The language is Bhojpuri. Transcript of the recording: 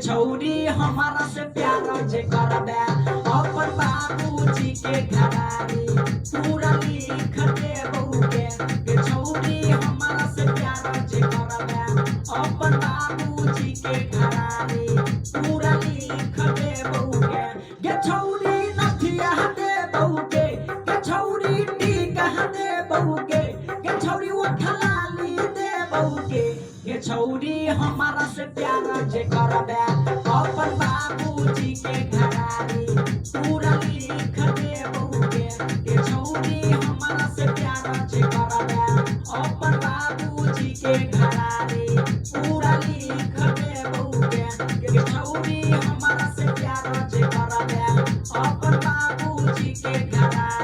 छौरी हमारा से प्यार जे करबे अपन बाबूजी के घरारी पूरा लिख दे बहुके के छौरी हमारा से प्यार जे करबे अपन बाबूजी के घरारी पूरा लिख दे बहुके के छौरी नथिया दे बहुके के छौरी टीका दे बहुके के छौरी उठलाली दे बहुके के छौरी हमारा से प्यार जे करबे अपन बाबूजी के घरारी पूरा लिख दे बहुके के छौरी हमारा से प्यार जे करबे अपन बाबूजी के घरारी पूरा लिख दे बहुके के छौरी हमारा से प्यार जे करबे अपन बाबूजी के घरारी।